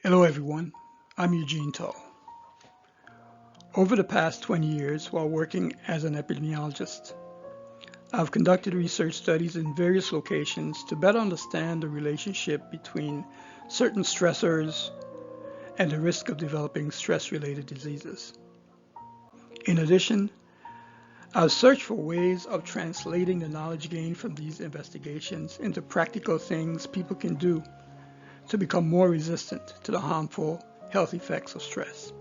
Hello everyone, I'm Eugene Tull. Over the past 20 years, while working as an epidemiologist, I've conducted research studies in various locations to better understand the relationship between certain stressors and the risk of developing stress-related diseases. In addition, I've searched for ways of translating the knowledge gained from these investigations into practical things people can do to become more resistant to the harmful health effects of stress.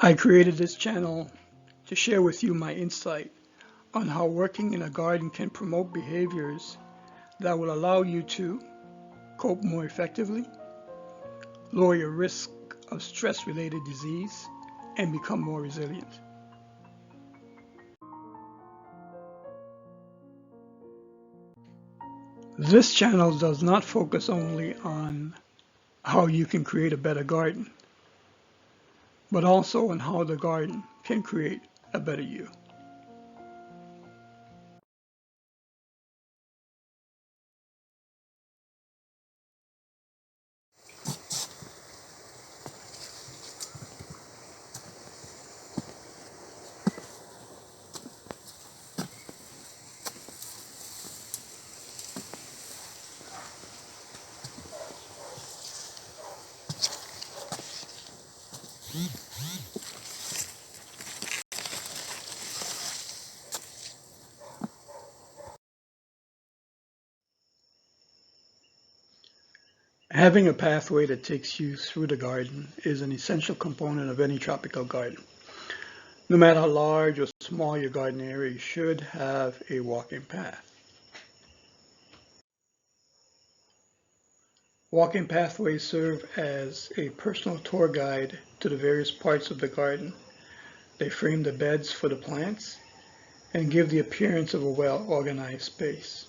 I created this channel to share with you my insight on how working in a garden can promote behaviors that will allow you to cope more effectively, lower your risk of stress-related disease, and become more resilient. This channel does not focus only on how you can create a better garden, but also on how the garden can create a better you. Having a pathway that takes you through the garden is an essential component of any tropical garden. No matter how large or small your garden area, you should have a walking path. Walking pathways serve as a personal tour guide to the various parts of the garden. They frame the beds for the plants and give the appearance of a well-organized space.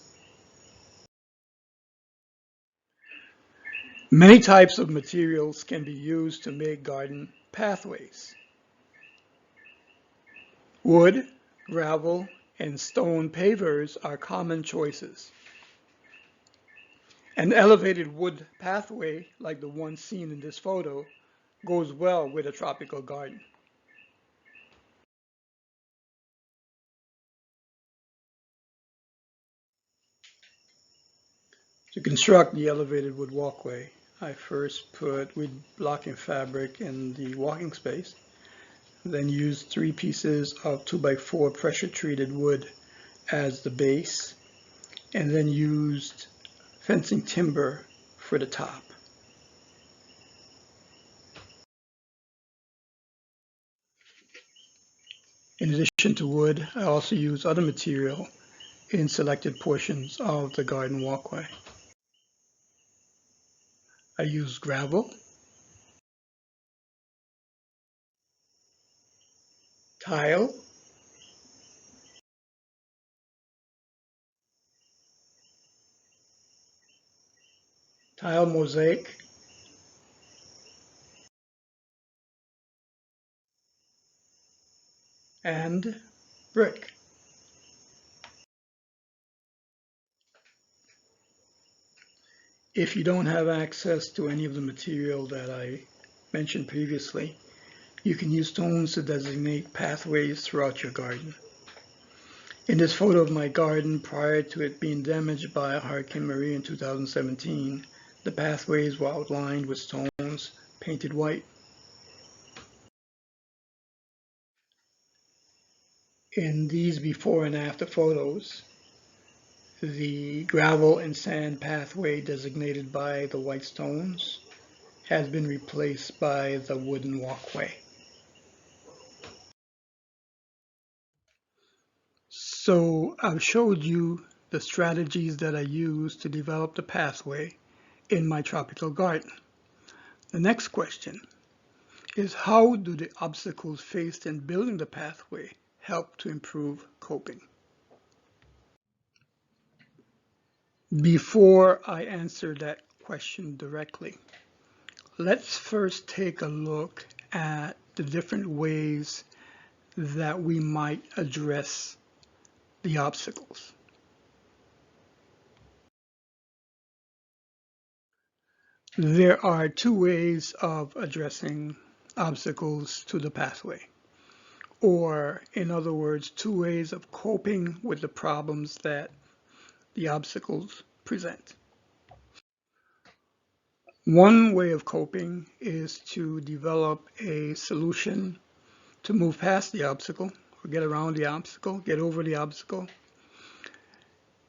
Many types of materials can be used to make garden pathways. Wood, gravel, and stone pavers are common choices. An elevated wood pathway, like the one seen in this photo, goes well with a tropical garden. To construct the elevated wood walkway, I first put wood blocking fabric in the walking space, then used 3 pieces of 2x4 pressure-treated wood as the base, and then used fencing timber for the top. In addition to wood, I also used other material in selected portions of the garden walkway. I used gravel, tile, tile mosaic, and brick. If you don't have access to any of the material that I mentioned previously, you can use stones to designate pathways throughout your garden. In this photo of my garden, prior to it being damaged by Hurricane Maria in 2017, the pathways were outlined with stones painted white. In these before and after photos, the gravel and sand pathway designated by the white stones has been replaced by the wooden walkway. So I've showed you the strategies that I use to develop the pathway in my tropical garden. The next question is, how do the obstacles faced in building the pathway help to improve coping? Before I answer that question directly, let's first take a look at the different ways that we might address the obstacles. There are two ways of addressing obstacles to the pathway, or in other words, two ways of coping with the problems that the obstacles present. One way of coping is to develop a solution to move past the obstacle, or get around the obstacle, get over the obstacle.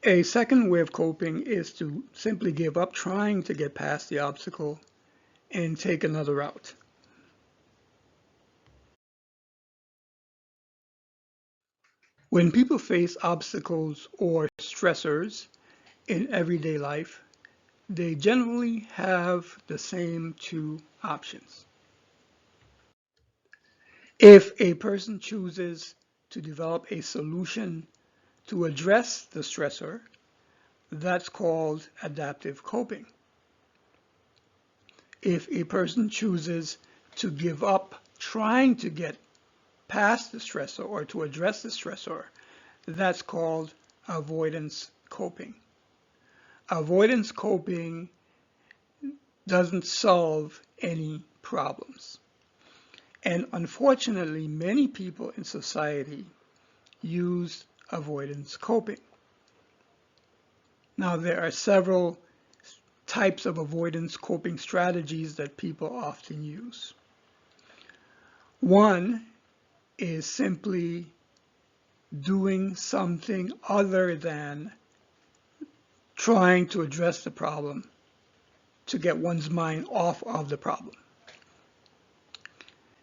A second way of coping is to simply give up trying to get past the obstacle and take another route. When people face obstacles or stressors in everyday life, they generally have the same two options. If a person chooses to develop a solution to address the stressor, that's called adaptive coping. If a person chooses to give up trying to get past the stressor or to address the stressor, that's called avoidance coping. Avoidance coping doesn't solve any problems. And unfortunately, many people in society use avoidance coping. Now, there are several types of avoidance coping strategies that people often use. One is simply doing something other than trying to address the problem to get one's mind off of the problem.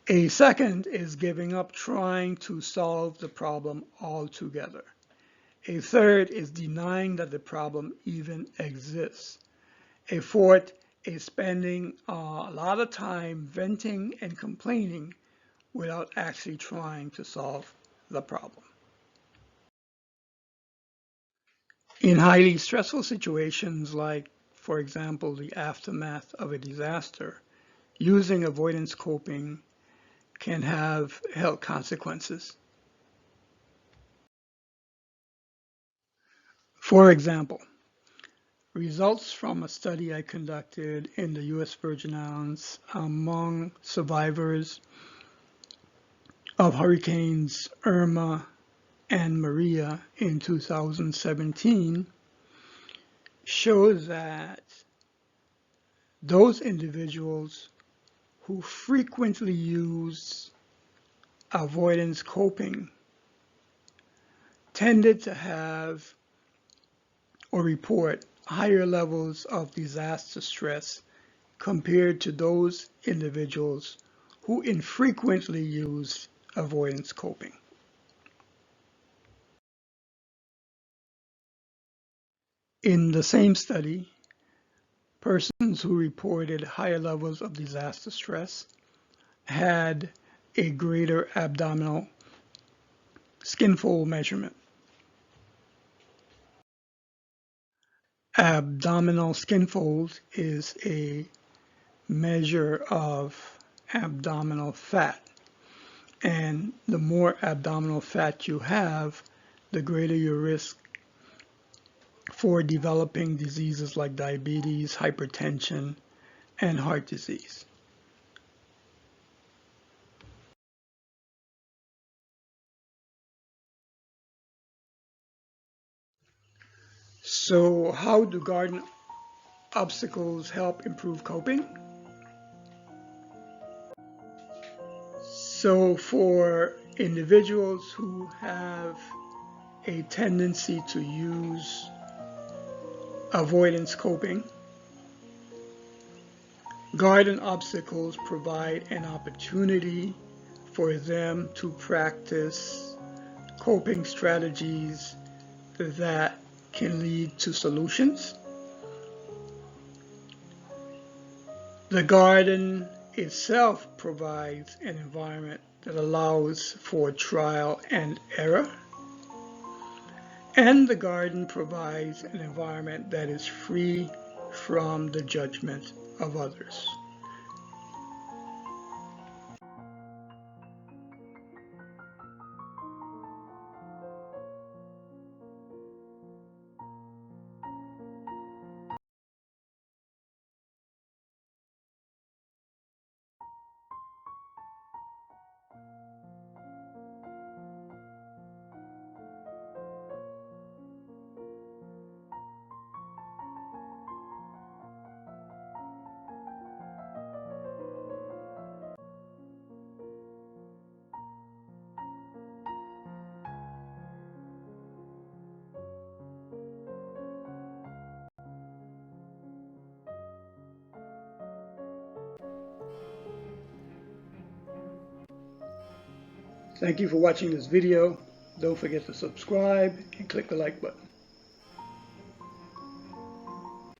A second is giving up trying to solve the problem altogether. A third is denying that the problem even exists. A fourth is spending a lot of time venting and complaining without actually trying to solve the problem. In highly stressful situations like, for example, the aftermath of a disaster, using avoidance coping can have health consequences. For example, results from a study I conducted in the U.S. Virgin Islands among survivors of Hurricanes Irma and Maria in 2017 shows that those individuals who frequently use avoidance coping tended to have or report higher levels of disaster stress compared to those individuals who infrequently use avoidance coping. In the same study, persons who reported higher levels of disaster stress had a greater abdominal skin fold measurement. Abdominal skin fold is a measure of abdominal fat. And the more abdominal fat you have, the greater your risk for developing diseases like diabetes, hypertension, and heart disease. So how do garden obstacles help improve coping? So for individuals who have a tendency to use avoidance coping, garden obstacles provide an opportunity for them to practice coping strategies that can lead to solutions. The garden itself provides an environment that allows for trial and error. And the garden provides an environment that is free from the judgment of others. Thank you for watching this video. Don't forget to subscribe and click the like button.